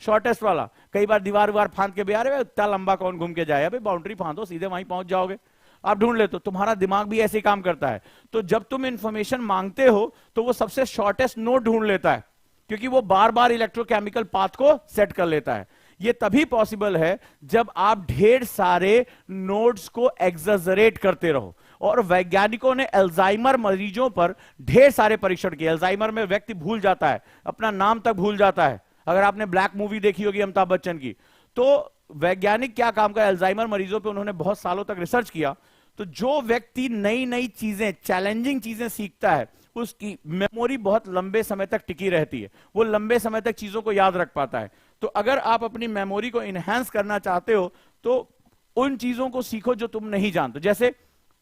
Shortest वाला। कई बार दीवार वार फांद के भी, अरे इतना लंबा कौन घूम के जाए, अभी बाउंड्री फांदो सीधे वहीं पहुंच जाओगे। आप ढूंढ लेते हो, तुम्हारा दिमाग भी ऐसे काम करता है। तो जब तुम इंफॉर्मेशन मांगते हो तो वो सबसे शॉर्टेस्ट नोड ढूंढ लेता है, क्योंकि वो बार बार इलेक्ट्रोकेमिकल पाथ को सेट कर लेता है। ये तभी पॉसिबल है जब आप ढेर सारे नोड्स को एग्जरेट करते रहो। और वैज्ञानिकों ने अल्जाइमर मरीजों पर ढेर सारे परीक्षण किए। अल्जाइमर में व्यक्ति भूल जाता है, अपना नाम तक भूल जाता है। अगर आपने ब्लैक मूवी देखी होगी अमिताभ बच्चन की, तो वैज्ञानिक क्या काम कर, अल्जाइमर मरीजों पे उन्होंने बहुत सालों तक रिसर्च किया। तो जो व्यक्ति नई नई चीजें, चैलेंजिंग चीजें सीखता है, उसकी मेमोरी बहुत लंबे समय तक टिकी रहती है, वो लंबे समय तक चीजों को याद रख पाता है। तो अगर आप अपनी मेमोरी को इनहेंस करना चाहते हो तो उन चीजों को सीखो जो तुम नहीं जानते। जैसे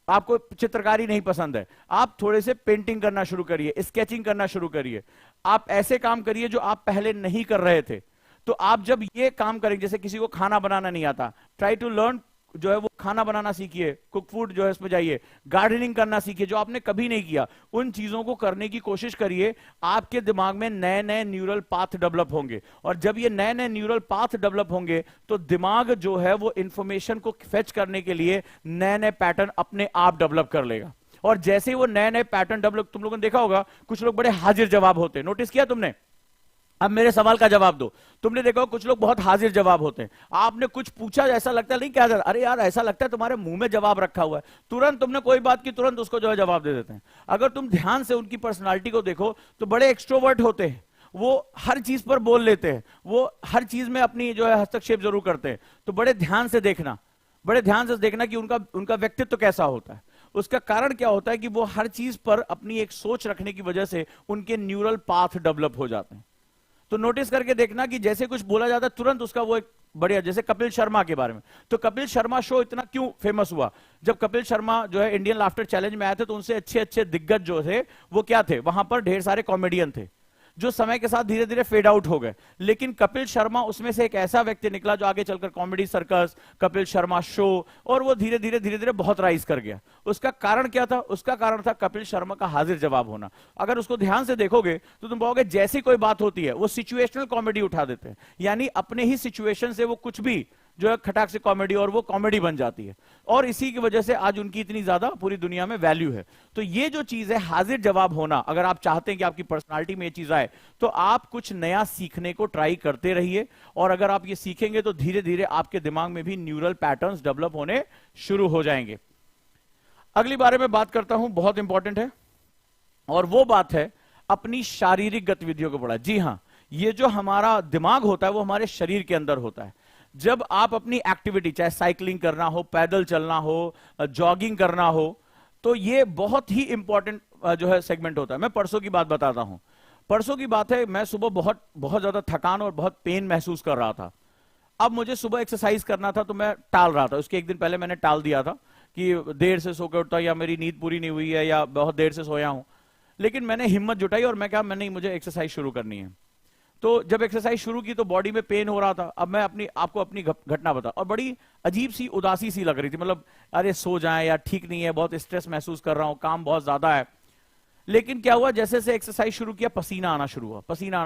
आपको चित्रकारी नहीं पसंद है, आप थोड़े से पेंटिंग करना शुरू करिए, स्केचिंग करना शुरू करिए। आप ऐसे काम करिए जो आप पहले नहीं कर रहे थे। तो आप जब ये काम करेंगे, जैसे किसी को खाना बनाना नहीं आता, ट्राई टू लर्न, जो है वो खाना बनाना सीखिए, कुक फूड जो है इसमें जाइए, गार्डनिंग करना सीखिए जो आपने कभी नहीं किया। उन चीजों को करने की कोशिश करिए। आपके दिमाग में नए नए न्यूरल पाथ डेवलप होंगे, और जब ये नए नए न्यूरल पाथ डेवलप होंगे तो दिमाग जो है वो इंफॉर्मेशन को फेच करने के लिए नए नए पैटर्न अपने आप डेवलप कर लेगा। और जैसे ही वो नए नए पैटर्न डेवलप, तुम लोगों ने देखा होगा कुछ लोग बड़े हाजिर जवाब होते हैं, नोटिस किया तुमने? अब मेरे सवाल का जवाब दो। तुमने देखा कुछ लोग बहुत हाजिर जवाब होते हैं, आपने कुछ पूछा ऐसा लगता है नहीं क्या, अरे यार ऐसा लगता है तुम्हारे मुंह में जवाब रखा हुआ है, तुरंत तुमने कोई बात की तुरंत उसको जो है जवाब दे देते हैं। अगर तुम ध्यान से उनकी पर्सनालिटी को देखो तो बड़े एक्सट्रोवर्ट होते हैं, वो हर चीज पर बोल लेते हैं, वो हर चीज में अपनी जो है हस्तक्षेप जरूर करते हैं। तो बड़े ध्यान से देखना, बड़े ध्यान से देखना कि उनका व्यक्तित्व कैसा होता है। उसका कारण क्या होता है कि वो हर चीज पर अपनी एक सोच रखने की वजह से उनके न्यूरल पाथ डेवलप हो जाते हैं। तो नोटिस करके देखना कि जैसे कुछ बोला जाता है तुरंत उसका वो एक बढ़िया, जैसे कपिल शर्मा के बारे में। तो कपिल शर्मा शो इतना क्यों फेमस हुआ? जब कपिल शर्मा जो है इंडियन लाफ्टर चैलेंज में आए थे तो उनसे अच्छे अच्छे दिग्गज जो थे वो क्या थे, वहां पर ढेर सारे कॉमेडियन थे जो समय के साथ धीरे धीरे फेड आउट हो गए। लेकिन कपिल शर्मा उसमें से एक ऐसा व्यक्ति निकला जो आगे चलकर comedy circus, Kapil Sharma show, और वो धीरे धीरे बहुत राइज कर गया। उसका कारण क्या था? उसका कारण था कपिल शर्मा का हाजिर जवाब होना। अगर उसको ध्यान से देखोगे तो तुम पाओगे जैसी कोई बात होती है वो सिचुएशनल कॉमेडी उठा देते हैं, यानी अपने ही सिचुएशन से वो कुछ भी जो है खटाक से कॉमेडी, और वो कॉमेडी बन जाती है। और इसी की वजह से आज उनकी इतनी ज्यादा पूरी दुनिया में वैल्यू है। तो ये जो चीज है हाजिर जवाब होना, अगर आप चाहते हैं कि आपकी पर्सनालिटी में ये चीज आए तो आप कुछ नया सीखने को ट्राई करते रहिए। और अगर आप ये सीखेंगे तो धीरे धीरे आपके दिमाग में भी न्यूरल पैटर्न्स डेवलप होने शुरू हो जाएंगे। अगली बारे में बात करता हूं, बहुत इंपॉर्टेंट है, और वो बात है अपनी शारीरिक गतिविधियों को बढ़ा। जी हां, ये जो हमारा दिमाग होता है वो हमारे शरीर के अंदर होता है। जब आप अपनी एक्टिविटी, चाहे साइकिलिंग करना हो, पैदल चलना हो, जॉगिंग करना हो, तो ये बहुत ही इंपॉर्टेंट जो है सेगमेंट होता है। मैं परसों की बात बताता हूं। परसों की बात है, मैं सुबह बहुत बहुत ज्यादा थकान और बहुत पेन महसूस कर रहा था। अब मुझे सुबह एक्सरसाइज करना था तो मैं टाल रहा था। उसके एक दिन पहले मैंने टाल दिया था कि देर से सो के उठता, या मेरी नींद पूरी नहीं हुई है, या बहुत देर से सोया हूं। लेकिन मैंने हिम्मत जुटाई और मैं कहा नहीं, मुझे एक्सरसाइज शुरू करनी है। तो जब एक्सरसाइज शुरू की तो बॉडी में पेन हो रहा था। अब मैं आपको अपनी घटना बता, और बड़ी अजीब सी उदासी सी लग रही थी, मतलब अरे सो जाएं या ठीक नहीं है, बहुत स्ट्रेस महसूस कर रहा हूं, काम बहुत ज्यादा है। लेकिन क्या हुआ, जैसे से एक्सरसाइज शुरू किया पसीना आना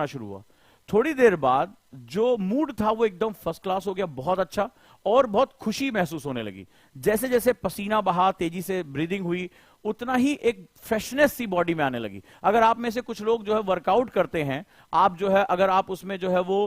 शुरू हुआ। थोड़ी देर बाद जो मूड था वो एकदम फर्स्ट क्लास हो गया, बहुत अच्छा, और बहुत खुशी महसूस होने लगी। जैसे जैसे पसीना बहा, तेजी से ब्रीदिंग हुई, उतना ही एक फ्रेशनेस सी बॉडी में आने लगी। अगर आप में से कुछ लोग जो है वर्कआउट करते हैं, आप जो है अगर आप उसमें जो है वो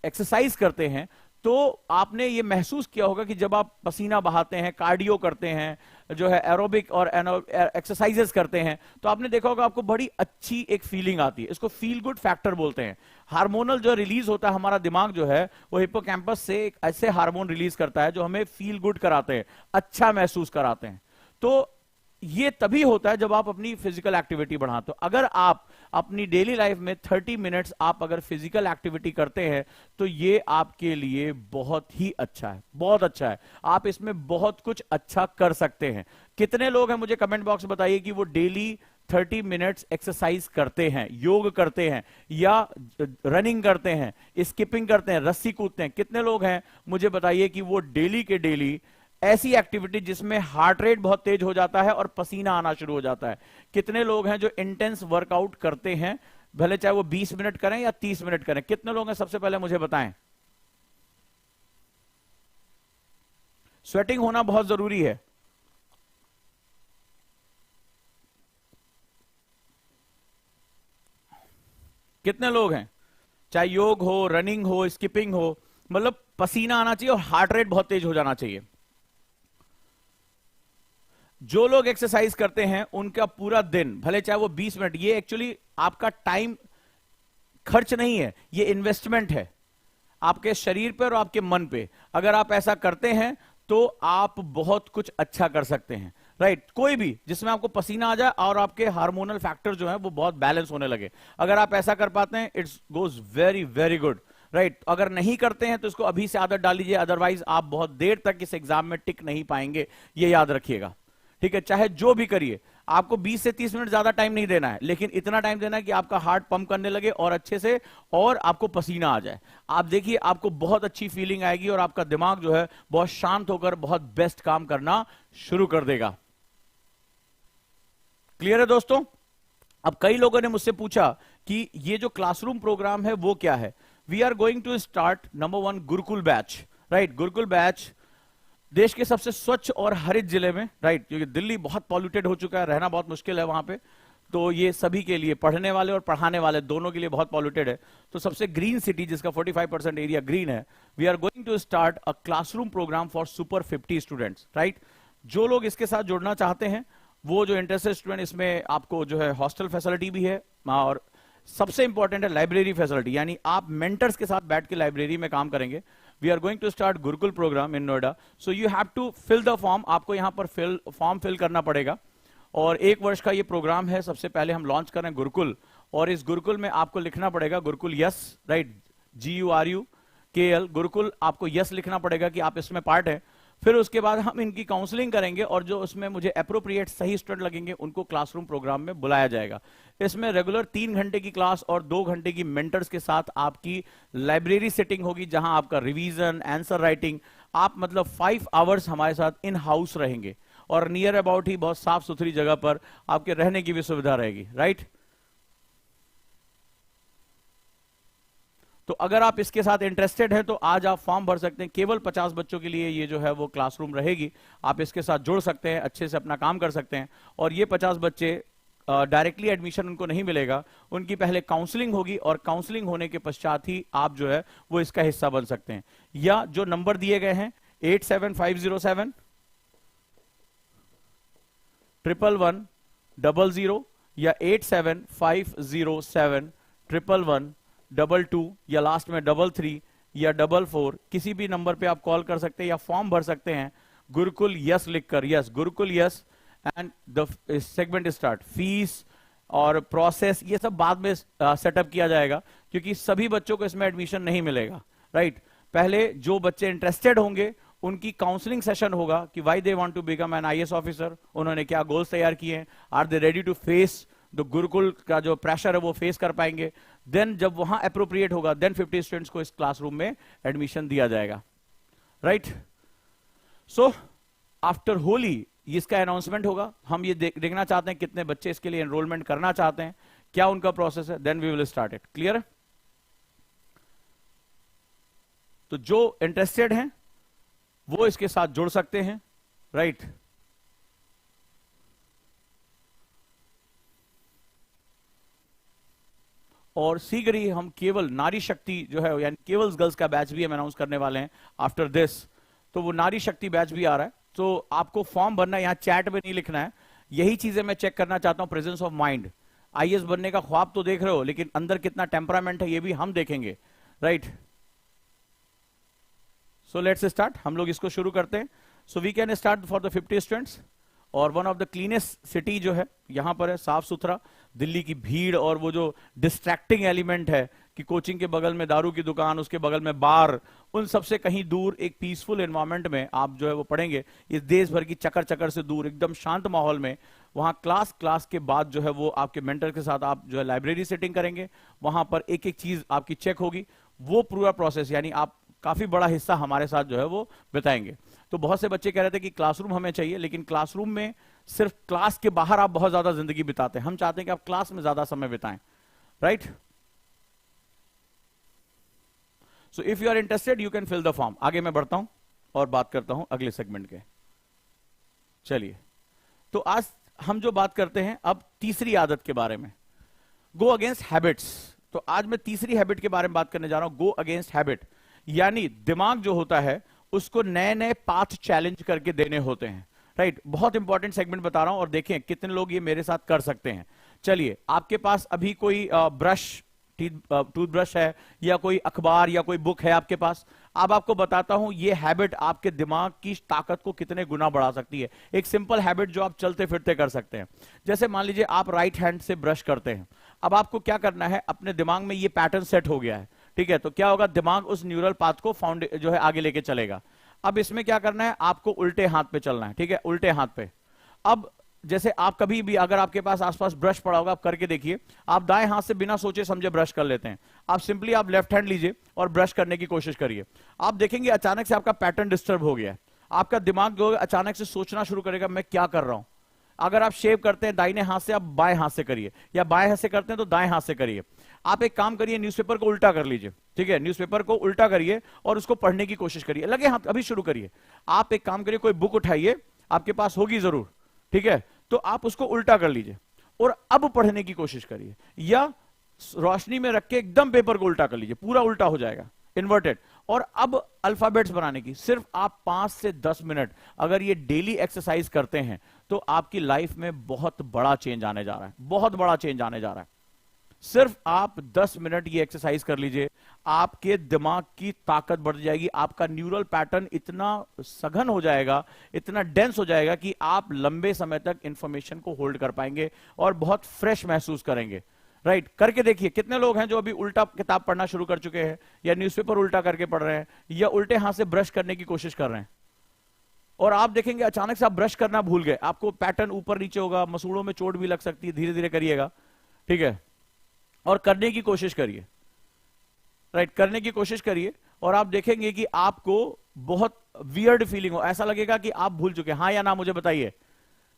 एक्सरसाइज करते हैं, तो आपने ये महसूस किया होगा कि जब आप पसीना बहाते हैं, कार्डियो करते हैं, जो है एरोबिक और एक्सरसाइजेस करते हैं, तो आपने देखा होगा आपको बड़ी अच्छी एक फीलिंग आती है। इसको फील गुड फैक्टर बोलते हैं। हार्मोनल जो रिलीज होता है, हमारा दिमाग जो है वो हिप्पोकैम्पस से एक ऐसे हार्मोन रिलीज करता है जो हमें फील गुड कराते हैं, अच्छा महसूस कराते हैं। तो ये तभी होता है जब आप अपनी फिजिकल एक्टिविटी बढ़ाते हो। अगर आप अपनी डेली लाइफ में 30 मिनट्स आप अगर फिजिकल एक्टिविटी करते हैं तो ये आपके लिए बहुत ही अच्छा है, बहुत अच्छा है। आप इसमें बहुत कुछ अच्छा कर सकते हैं। कितने लोग हैं मुझे कमेंट बॉक्स में बताइए कि वो डेली 30 मिनट्स एक्सरसाइज करते हैं, योग करते हैं, या रनिंग करते हैं, स्किपिंग करते हैं, रस्सी कूदते हैं। कितने लोग हैं मुझे बताइए कि वो डेली के डेली ऐसी एक्टिविटी जिसमें हार्ट रेट बहुत तेज हो जाता है और पसीना आना शुरू हो जाता है। कितने लोग हैं जो इंटेंस वर्कआउट करते हैं भले चाहे वो 20 मिनट करें या 30 मिनट करें। कितने लोग हैं सबसे पहले मुझे बताएं। स्वेटिंग होना बहुत जरूरी है। कितने लोग हैं? चाहे योग हो, रनिंग हो, स्किपिंग हो, मतलब पसीना आना चाहिए और हार्ट रेट बहुत तेज हो जाना चाहिए। जो लोग एक्सरसाइज करते हैं उनका पूरा दिन, भले चाहे वो 20 मिनट, ये एक्चुअली आपका टाइम खर्च नहीं है, ये इन्वेस्टमेंट है आपके शरीर पर और आपके मन पे। अगर आप ऐसा करते हैं तो आप बहुत कुछ अच्छा कर सकते हैं, राइट। कोई भी जिसमें आपको पसीना आ जाए और आपके हार्मोनल फैक्टर जो है वो बहुत बैलेंस होने लगे, अगर आप ऐसा कर पाते हैं, it's goes very very good, right. अगर नहीं करते हैं तो इसको अभी से आदत डाल लीजिए, अदरवाइज आप बहुत देर तक इस एग्जाम में टिक नहीं पाएंगे, ये याद रखिएगा, ठीक है। चाहे जो भी करिए, आपको 20 से 30 मिनट ज्यादा टाइम नहीं देना है, लेकिन इतना टाइम देना है कि आपका हार्ट पंप करने लगे और अच्छे से, और आपको पसीना आ जाए। आप देखिए आपको बहुत अच्छी फीलिंग आएगी और आपका दिमाग जो है बहुत शांत होकर बहुत बेस्ट काम करना शुरू कर देगा। क्लियर है दोस्तों? अब कई लोगों ने मुझसे पूछा कि ये जो क्लासरूम प्रोग्राम है वो क्या है। We are going to start number 1 Gurukul batch, right. Gurukul batch देश के सबसे स्वच्छ और हरित जिले में, राइट, क्योंकि दिल्ली बहुत पॉल्यूटेड हो चुका है, रहना बहुत मुश्किल है वहां पे, तो ये सभी के लिए, पढ़ने वाले और पढ़ाने वाले दोनों के लिए बहुत पॉल्यूटेड है, तो सबसे ग्रीन सिटी जिसका 45% एरिया ग्रीन है, we are going to start a classroom programme for super 50 students, right. जो लोग इसके साथ जुड़ना चाहते हैं, वो जो इंटरेस्टेड स्टूडेंट, इसमें आपको जो है हॉस्टल फैसिलिटी भी है, और सबसे इंपॉर्टेंट है लाइब्रेरी फैसिलिटी, यानी आप मेंटर्स के साथ बैठ के लाइब्रेरी में काम करेंगे। We are going to start Gurukul programme in Noida, so you have to fill the form, आपको यहां पर फॉर्म फिल करना पड़ेगा, और 1 वर्ष का ये प्रोग्राम है। सबसे पहले हम लॉन्च कर रहे हैं गुरुकुल, और इस गुरुकुल में आपको लिखना पड़ेगा Gurukul yes, right, GURUKL, Gurukul आपको यस लिखना पड़ेगा कि आप इसमें पार्ट है। फिर उसके बाद हम इनकी काउंसलिंग करेंगे, और जो उसमें मुझे अप्रोप्रिएट सही स्टूडेंट लगेंगे उनको क्लासरूम प्रोग्राम में बुलाया जाएगा। इसमें रेगुलर 3 घंटे की क्लास और 2 घंटे की मेंटर्स के साथ आपकी लाइब्रेरी सेटिंग होगी, जहां आपका रिवीजन, आंसर राइटिंग, आप मतलब 5 आवर्स हमारे साथ इन हाउस रहेंगे, और नियर अबाउट ही बहुत साफ सुथरी जगह पर आपके रहने की भी सुविधा रहेगी, राइट। तो अगर आप इसके साथ इंटरेस्टेड हैं तो आज आप फॉर्म भर सकते हैं। केवल 50 बच्चों के लिए ये जो है वो क्लासरूम रहेगी, आप इसके साथ जुड़ सकते हैं, अच्छे से अपना काम कर सकते हैं। और ये 50 बच्चे डायरेक्टली एडमिशन उनको नहीं मिलेगा, उनकी पहले काउंसलिंग होगी, और काउंसलिंग होने के पश्चात ही आप जो है वो इसका हिस्सा बन सकते हैं। या जो नंबर दिए गए हैं 87507 111 00 या 87507 111 22 या लास्ट में 33 या 44, किसी भी नंबर पे आप कॉल कर सकते हैं या फॉर्म भर सकते हैं गुरुकुल यस लिखकर, yes Gurukul yes, and the segment start. Fees और प्रोसेस ये सब बाद में सेटअप किया जाएगा, क्योंकि सभी बच्चों को इसमें एडमिशन नहीं मिलेगा, राइट। पहले जो बच्चे इंटरेस्टेड होंगे उनकी काउंसलिंग सेशन होगा कि why they want to become an IAS officer, उन्होंने क्या गोल्स तैयार किए हैं, are they ready to face the Gurukul का जो प्रेशर है वो फेस कर पाएंगे। देन जब वहां अप्रोप्रिएट होगा, देन 50 स्टूडेंट्स को इस क्लासरूम में एडमिशन दिया जाएगा, राइट। सो आफ्टर होली इसका अनाउंसमेंट होगा। हम ये देखना चाहते हैं कितने बच्चे इसके लिए एनरोलमेंट करना चाहते हैं, क्या उनका प्रोसेस है, then we will start it. Clear? तो जो इंटरेस्टेड हैं वो इसके साथ जुड़ सकते हैं, राइट। और शीघ्र ही हम केवल नारी शक्ति जो है, यानी केवल गर्ल्स का बैच भी हम अनाउंस करने वाले हैं आफ्टर दिस। तो वो नारी शक्ति बैच भी आ रहा है, तो आपको फॉर्म भरना है, यहां चैट में नहीं लिखना है। यही चीजें मैं चेक करना चाहता हूं, प्रेजेंस ऑफ माइंड। IAS बनने का ख्वाब तो देख रहे हो, लेकिन अंदर कितना टेम्परामेंट है ये भी हम देखेंगे, राइट। सो लेट्स स्टार्ट, हम लोग इसको शुरू करते हैं। So we can start for the 50 students. और one of the cleanest city जो है यहां पर है, साफ सुथरा। दिल्ली की भीड़ और वो जो डिस्ट्रैक्टिंग एलिमेंट है कि कोचिंग के बगल में दारू की दुकान, उसके बगल में बार, उन सबसे कहीं दूर एक पीसफुल एनवायरनमेंट में आप जो है वो पढ़ेंगे, इस देश भर की चक्कर चक्कर से दूर, एकदम शांत माहौल में। वहां क्लास के बाद जो है वो आपके मेंटर के साथ आप जो है लाइब्रेरी सेटिंग करेंगे, वहां पर एक एक चीज आपकी चेक होगी, वो पूरा प्रोसेस, यानी आप काफी बड़ा हिस्सा हमारे साथ जो है वो बिताएंगे। तो बहुत से बच्चे कह रहे थे कि क्लासरूम हमें चाहिए, लेकिन क्लासरूम में सिर्फ क्लास के बाहर आप बहुत ज्यादा जिंदगी बिताते हैं, हम चाहते हैं कि आप क्लास में ज्यादा समय बिताएं। Right? So if you are interested you can fill the form. आगे मैं बढ़ता हूं और बात करता हूं अगले सेगमेंट के। चलिए, तो आज हम जो बात करते हैं अब तीसरी आदत के बारे में, गो अगेंस्ट हैबिट्स। तो आज मैं तीसरी हैबिट के बारे में बात करने जा रहा हूं, गो अगेंस्ट हैबिट। यानी दिमाग जो होता है उसको नए नए पाथ चैलेंज करके देने होते हैं, राइट? बहुत इंपॉर्टेंट सेगमेंट बता रहा हूं और देखें कितने लोग ये मेरे साथ कर सकते हैं। चलिए, आपके पास अभी कोई ब्रश, टूथब्रश है या कोई अखबार या कोई बुक है आपके पास? अब आपको बताता हूं ये हैबिट आपके दिमाग की ताकत को कितने गुना बढ़ा सकती है। एक सिंपल हैबिट जो आप चलते फिरते कर सकते हैं। जैसे मान लीजिए आप राइट हैंड से ब्रश करते हैं। अब आपको क्या करना है, अपने दिमाग में ये पैटर्न सेट हो गया है, ठीक है? तो क्या होगा, दिमाग उस न्यूरल पाथ को जो है आगे लेके चलेगा। अब इसमें क्या करना है, आपको उल्टे हाथ पे चलना है, ठीक है? उल्टे हाथ पे। अब जैसे आप कभी भी अगर आपके पास आसपास ब्रश पड़ा होगा, आप करके देखिए, आप दाएं हाथ से बिना सोचे समझे ब्रश कर लेते हैं। आप सिंपली आप लेफ्ट हैंड लीजिए और ब्रश करने की कोशिश करिए। आप देखेंगे अचानक से आपका पैटर्न डिस्टर्ब हो गया है। आपका दिमाग जो अचानक से सोचना शुरू करेगा, मैं क्या कर रहा हूं। अगर आप शेव करते हैं दाहिने हाथ से, आप बाएं हाथ से करिए, या बाएं हाथ से करते हैं तो दाएं हाथ से करिए। आप एक काम करिए, न्यूज़पेपर को उल्टा कर लीजिए, ठीक है? न्यूज़पेपर को उल्टा करिए और उसको पढ़ने की कोशिश करिए। लगे हाथ अभी शुरू करिए। आप एक काम करिए, कोई बुक उठाइए, आपके पास होगी जरूर, ठीक है? तो आप उसको उल्टा कर लीजिए और अब पढ़ने की कोशिश करिए, या रोशनी में रख के एकदम पेपर को उल्टा कर लीजिए, पूरा उल्टा हो जाएगा, इन्वर्टेड। और अब अल्फाबेट्स बनाने की सिर्फ आप 5 से 10 मिनट अगर ये डेली एक्सरसाइज करते हैं तो आपकी लाइफ में बहुत बड़ा चेंज आने जा रहा है, बहुत बड़ा चेंज आने जा रहा है। सिर्फ आप 10 मिनट ये एक्सरसाइज कर लीजिए, आपके दिमाग की ताकत बढ़ जाएगी। आपका न्यूरल पैटर्न इतना सघन हो जाएगा, इतना डेंस हो जाएगा कि आप लंबे समय तक इंफॉर्मेशन को होल्ड कर पाएंगे और बहुत फ्रेश महसूस करेंगे, राइट? करके देखिए, कितने लोग हैं जो अभी उल्टा किताब पढ़ना शुरू कर चुके हैं, या न्यूज़पेपर उल्टा करके पढ़ रहे हैं, या उल्टे हाथ से ब्रश करने की कोशिश कर रहे हैं। और आप देखेंगे अचानक से आप ब्रश करना भूल गए, आपको पैटर्न ऊपर नीचे होगा, मसूड़ों में चोट भी लग सकती है। धीरे धीरे करिएगा, ठीक है? और करने की कोशिश करिए, राइट? करने की कोशिश करिए और आप देखेंगे कि आपको बहुत वियर्ड फीलिंग हो, ऐसा लगेगा कि आप भूल चुके हैं। हाँ या ना मुझे बताइए।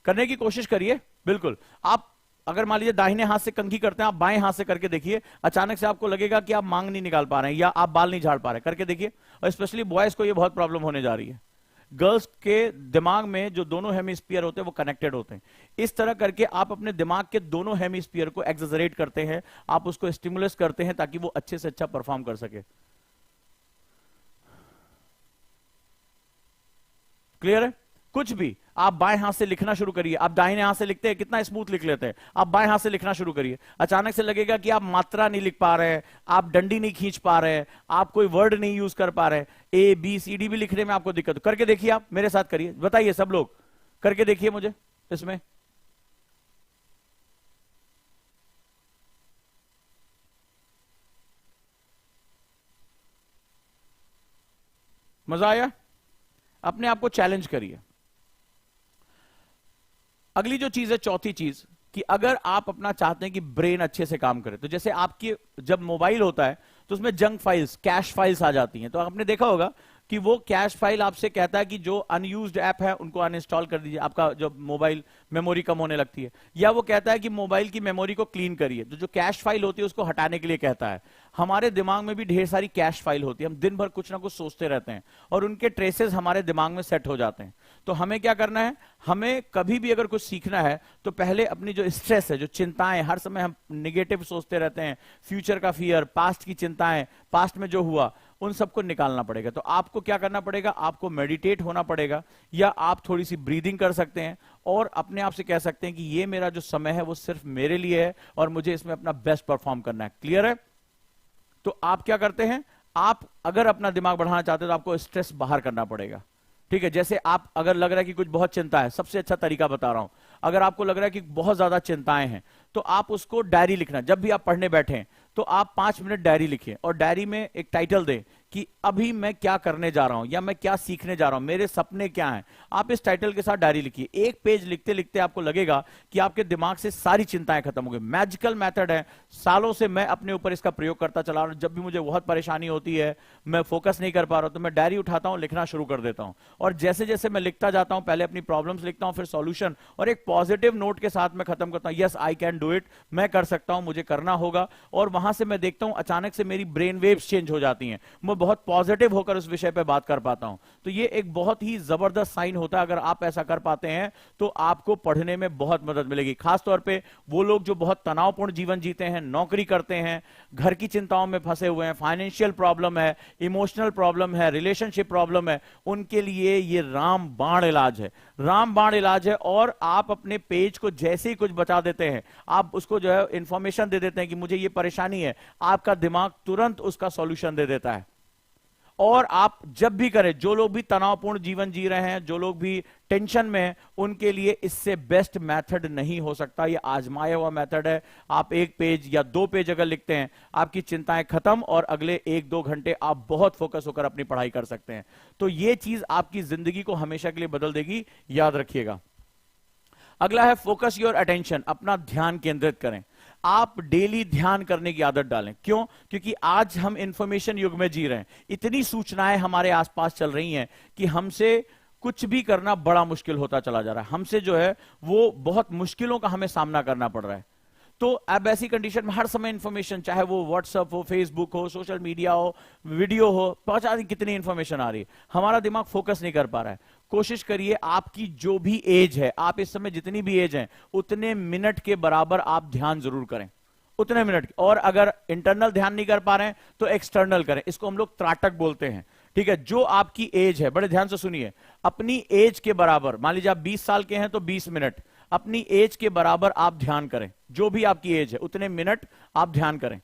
करने की कोशिश करिए, बिल्कुल। आप अगर मान लीजिए दाहिने हाथ से कंघी करते हैं, आप बाएं हाथ से करके देखिए, अचानक से आपको लगेगा कि आप मांग नहीं निकाल पा रहे हैं या आप बाल नहीं झाड़ पा रहे हैं। करके देखिए। और स्पेशली बॉयज को ये बहुत प्रॉब्लम होने जा रही है। गर्ल्स के दिमाग में जो दोनों हेमिस्फीयर होते हैं वो कनेक्टेड होते हैं। इस तरह करके आप अपने दिमाग के दोनों हेमिस्फीयर को एक्सजरेट करते हैं, आप उसको स्टिमुलस करते हैं ताकि वो अच्छे से अच्छा परफॉर्म कर सके। क्लियर है? कुछ भी आप बाएं हाथ से लिखना शुरू करिए। आप दाहिने हाथ से लिखते हैं, कितना स्मूथ लिख लेते हैं। आप बाएं हाथ से लिखना शुरू करिए, अचानक से लगेगा कि आप मात्रा नहीं लिख पा रहे हैं, आप डंडी नहीं खींच पा रहे हैं, आप कोई वर्ड नहीं यूज कर पा रहे हैं। ए बी सी डी भी लिखने में आपको दिक्कत। करके देखिए, आप मेरे साथ करिए, बताइए सब लोग करके देखिए मुझे इसमें। मजा आया? अपने आप को चैलेंज करिए। अगली जो चीज है, चौथी चीज, कि अगर आप अपना चाहते हैं कि ब्रेन अच्छे से काम करे, तो जैसे आपकी जब मोबाइल होता है तो उसमें जंक फाइल्स, कैश फाइल्स आ जाती हैं। तो आपने देखा होगा कि वो कैश फाइल आपसे कहता है कि जो अनयूज्ड ऐप है उनको अनइंस्टॉल कर दीजिए, आपका जो मोबाइल मेमोरी कम होने लगती है। या वो कहता है कि मोबाइल की मेमोरी को क्लीन करिए, तो जो कैश फाइल होती है उसको हटाने के लिए कहता है। हमारे दिमाग में भी ढेर सारी कैश फाइल होती है, हम दिन भर कुछ ना कुछ सोचते रहते हैं और उनके ट्रेसेस हमारे दिमाग में सेट हो जाते हैं। तो हमें क्या करना है, हमें कभी भी अगर कुछ सीखना है तो पहले अपनी जो स्ट्रेस है, जो चिंताएं, हर समय हम निगेटिव सोचते रहते हैं, फ्यूचर का फियर, पास्ट की चिंताएं, पास्ट में जो हुआ उन सबको निकालना पड़ेगा। तो आपको क्या करना पड़ेगा, आपको मेडिटेट होना पड़ेगा, या आप थोड़ी सी ब्रीदिंग कर सकते हैं और अपने आप से कह सकते हैं कि ये मेरा जो समय है वो सिर्फ मेरे लिए है और मुझे इसमें अपना बेस्ट परफॉर्म करना है। क्लियर है? तो आप क्या करते हैं, आप अगर अपना दिमाग बढ़ाना चाहते हैं तो आपको स्ट्रेस बाहर करना पड़ेगा। ठीक है? जैसे आप अगर लग रहा है कि कुछ बहुत चिंता है, सबसे अच्छा तरीका बता रहा हूं, अगर आपको लग रहा है कि बहुत ज्यादा चिंताएं हैं तो आप उसको डायरी लिखना। जब भी आप पढ़ने बैठे तो आप 5 मिनट डायरी लिखिए और डायरी में एक टाइटल दें कि अभी मैं क्या करने जा रहा हूं या मैं क्या सीखने जा रहा हूं, मेरे सपने क्या हैं। आप इस टाइटल के साथ डायरी लिखिए। एक पेज लिखते लिखते आपको लगेगा कि आपके दिमाग से सारी चिंताएं खत्म हो गई। मैजिकल मेथड है, सालों से मैं अपने ऊपर इसका प्रयोग करता चला रहा हूं। जब भी मुझे बहुत परेशानी होती है, मैं फोकस नहीं कर पा रहा हूं, तो मैं डायरी उठाता हूं, लिखना शुरू कर देता हूं। और जैसे जैसे मैं लिखता जाता हूं, पहले अपनी प्रॉब्लम्स लिखता हूं, फिर सॉल्यूशन, और एक पॉजिटिव नोट के साथ मैं खत्म करता हूं। Yes I can do it, मैं कर सकता हूं, मुझे करना होगा। और वहां से मैं देखता हूं अचानक से मेरी ब्रेन वेव्स चेंज हो जाती हैं, मैं बहुत पॉजिटिव होकर उस विषय पे बात कर पाता हूं। तो ये एक बहुत ही जबरदस्त साइन होता है। अगर आप ऐसा कर पाते हैं तो आपको पढ़ने में बहुत मदद मिलेगी। खासतौर पे वो लोग जो बहुत तनावपूर्ण जीवन जीते हैं, नौकरी करते हैं, घर की चिंताओं में फंसे हुए हैं, फाइनेंशियल प्रॉब्लम है, इमोशनल प्रॉब्लम है, रिलेशनशिप प्रॉब्लम है, उनके लिए ये रामबाण इलाज है। रामबाण इलाज है। और आप अपने पेज को जैसे ही कुछ बता देते हैं, आप उसको जो है इंफॉर्मेशन दे देते हैं कि मुझे ये परेशानी है, आपका दिमाग तुरंत उसका सॉल्यूशन दे देता है। और आप जब भी करें, जो लोग भी तनावपूर्ण जीवन जी रहे हैं, जो लोग भी टेंशन में हैं, उनके लिए इससे बेस्ट मेथड नहीं हो सकता। ये आजमाया हुआ मेथड है। आप एक पेज या 2 पेज अगर लिखते हैं, आपकी चिंताएं खत्म, और अगले 1-2 घंटे आप बहुत फोकस होकर अपनी पढ़ाई कर सकते हैं। तो ये चीज आपकी जिंदगी को हमेशा के लिए बदल देगी, याद रखिएगा। अगला है फोकस योर अटेंशन, अपना ध्यान केंद्रित करें। आप डेली ध्यान करने की आदत डालें। क्यों? क्योंकि आज हम इंफॉर्मेशन युग में जी रहे हैं। इतनी सूचनाएं हमारे आसपास चल रही हैं कि हमसे कुछ भी करना बड़ा मुश्किल होता चला जा रहा है। हमसे जो है वो बहुत मुश्किलों का हमें सामना करना पड़ रहा है। तो अब ऐसी कंडीशन में हर समय इंफॉर्मेशन, चाहे वो व्हाट्सएप हो, फेसबुक हो, सोशल मीडिया हो, वीडियो हो, पता नहीं कितनी इंफॉर्मेशन आ रही है, हमारा दिमाग फोकस नहीं कर पा रहा है। कोशिश करिए, आपकी जो भी एज है, आप इस समय जितनी भी एज है, उतने मिनट के बराबर आप ध्यान जरूर करें, उतने मिनट। और अगर इंटरनल ध्यान नहीं कर पा रहे हैं तो एक्सटर्नल करें। इसको हम लोग त्राटक बोलते हैं। ठीक है, जो आपकी एज है, बड़े ध्यान से सुनिए, अपनी एज के बराबर, मान लीजिए आप 20 साल के हैं तो 20 मिनट, अपनी एज के बराबर आप ध्यान करें। जो भी आपकी एज है उतने मिनट आप ध्यान करें।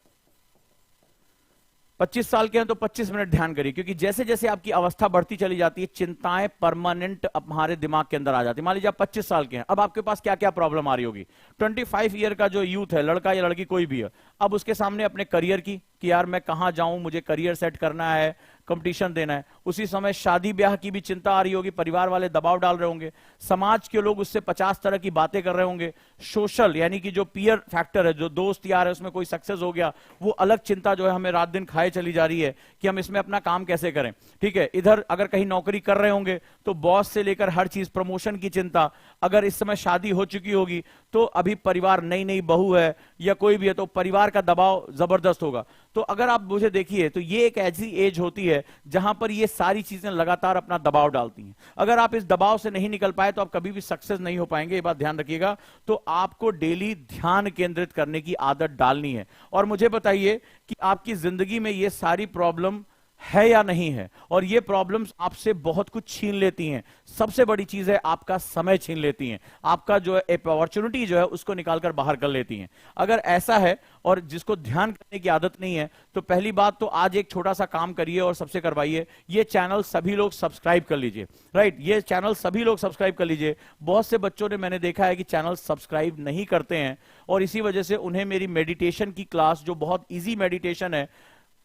25 साल के हैं तो 25 मिनट ध्यान करिए, क्योंकि जैसे जैसे आपकी अवस्था बढ़ती चली जाती है, चिंताएं परमानेंट हमारे दिमाग के अंदर आ जाती है। मान लीजिए आप 25 साल के हैं, अब आपके पास क्या क्या प्रॉब्लम आ रही होगी। 25 ईयर का जो यूथ है, लड़का या लड़की कोई भी है, अब उसके सामने अपने करियर की, कि यार मैं कहां जाऊं, मुझे करियर सेट करना है, कंपटीशन देना है। उसी समय शादी ब्याह की भी चिंता आ रही होगी, परिवार वाले दबाव डाल रहे होंगे, समाज के लोग उससे 50 तरह की बातें कर रहे होंगे, सोशल यानी कि जो पीयर फैक्टर है, जो दोस्त यार है, उसमें कोई सक्सेस हो गया, वो अलग चिंता जो है हमें रात दिन खाए चली जा रही है कि हम इसमें अपना काम कैसे करें। ठीक है, इधर अगर कहीं नौकरी कर रहे होंगे तो बॉस से लेकर हर चीज, प्रमोशन की चिंता। अगर इस समय शादी हो चुकी होगी तो अभी परिवार, नई नई बहू है या कोई भी है, तो परिवार का दबाव जबरदस्त होगा। तो अगर आप मुझे देखिए, तो ये एक ऐसी एज होती है जहां पर ये सारी चीजें लगातार अपना दबाव डालती हैं। अगर आप इस दबाव से नहीं निकल पाए तो आप कभी भी सक्सेस नहीं हो पाएंगे, ये बात ध्यान रखिएगा। तो आपको डेली ध्यान केंद्रित करने की आदत डालनी है। और मुझे बताइए कि आपकी जिंदगी में ये सारी प्रॉब्लम है या नहीं है। और ये प्रॉब्लम्स आपसे बहुत कुछ छीन लेती हैं। सबसे बड़ी चीज है, आपका समय छीन लेती हैं, आपका जो है अपॉर्चुनिटी जो है उसको निकालकर बाहर कर लेती हैं। अगर ऐसा है और जिसको ध्यान करने की आदत नहीं है, तो पहली बात तो आज एक छोटा सा काम करिए और सबसे करवाइए, ये चैनल सभी लोग सब्सक्राइब कर लीजिए। राइट, ये चैनल सभी लोग सब्सक्राइब कर लीजिए। बहुत से बच्चों ने, मैंने देखा है कि चैनल सब्सक्राइब नहीं करते हैं, और इसी वजह से उन्हें मेरी मेडिटेशन की क्लास, जो बहुत ईजी मेडिटेशन है,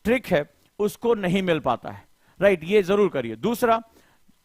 ट्रिक है, उसको नहीं मिल पाता है। राइट, ये जरूर करिए। दूसरा,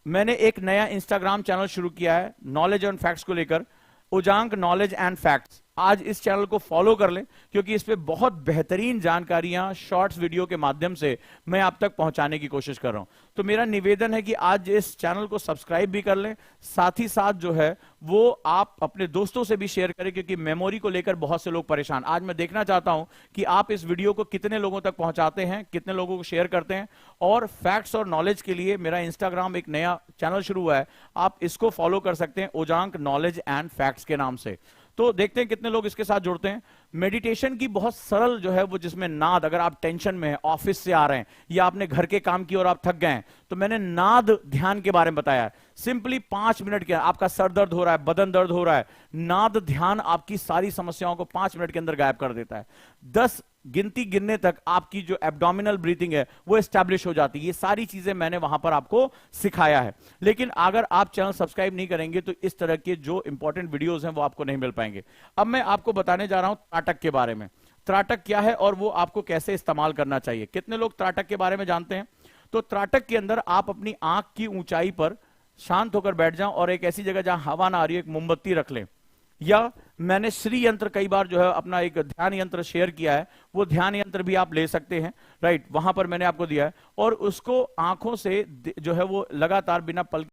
मैंने एक नया इंस्टाग्राम चैनल शुरू किया है नॉलेज एंड फैक्ट्स को लेकर, उजांक नॉलेज एंड फैक्ट्स। आज इस चैनल को फॉलो कर लें, क्योंकि इस पे बहुत बेहतरीन जानकारियां शॉर्ट्स वीडियो के माध्यम से मैं आप तक पहुंचाने की कोशिश कर रहा हूं। तो मेरा निवेदन है कि आज इस चैनल को सब्सक्राइब भी कर लें, साथ ही साथ जो है वो आप अपने दोस्तों से भी शेयर करें, क्योंकि मेमोरी को लेकर बहुत से लोग परेशान। आज मैं देखना चाहता हूं कि आप इस वीडियो को कितने लोगों तक पहुंचाते हैं, कितने लोगों को शेयर करते हैं। और फैक्ट्स और नॉलेज के लिए मेरा इंस्टाग्राम एक नया चैनल शुरू हुआ है, आप इसको फॉलो कर सकते हैं, उजांक नॉलेज एंड फैक्ट्स के नाम से। तो देखते हैं कितने लोग इसके साथ जुड़ते हैं। मेडिटेशन की बहुत सरल जो है वो, जिसमें नाद, अगर आप टेंशन में हैं, ऑफिस से आ रहे हैं या आपने घर के काम किए और आप थक गए हैं, तो मैंने नाद ध्यान के बारे में बताया है। सिंपली 5 मिनट के, आपका सर दर्द हो रहा है, बदन दर्द हो रहा है, नाद ध्यान आपकी सारी समस्याओं को 5 मिनट के अंदर गायब कर देता है। 10 गिनती गिनने तक आपकी जो एब्डोमिनल ब्रीथिंग है वो एस्टैब्लिश हो जाती है। ये सारी चीजें मैंने वहां पर आपको सिखाया है। लेकिन अगर आप चैनल सब्सक्राइब नहीं करेंगे तो इस तरह के जो इंपॉर्टेंट वीडियोस हैं वो आपको नहीं मिल पाएंगे। अब मैं आपको बताने जा रहा हूं त्राटक के बारे में। त्राटक क्या है और वो आपको कैसे इस्तेमाल करना चाहिए। कितने लोग त्राटक के बारे में जानते हैं? तो त्राटक के अंदर आप अपनी आंख की ऊंचाई पर शांत होकर बैठ जाओ और एक ऐसी जगह जहां हवा ना आ रही है, एक मोमबत्ती रख लें। या मैंने श्री यंत्र कई बार जो है अपना एक ध्यान यंत्र शेयर किया है, वो ध्यान यंत्र भी आप ले सकते हैं, राइट, वहां पर मैंने आपको दिया है। और उसको आंखों से जो है वो लगातार बिना पल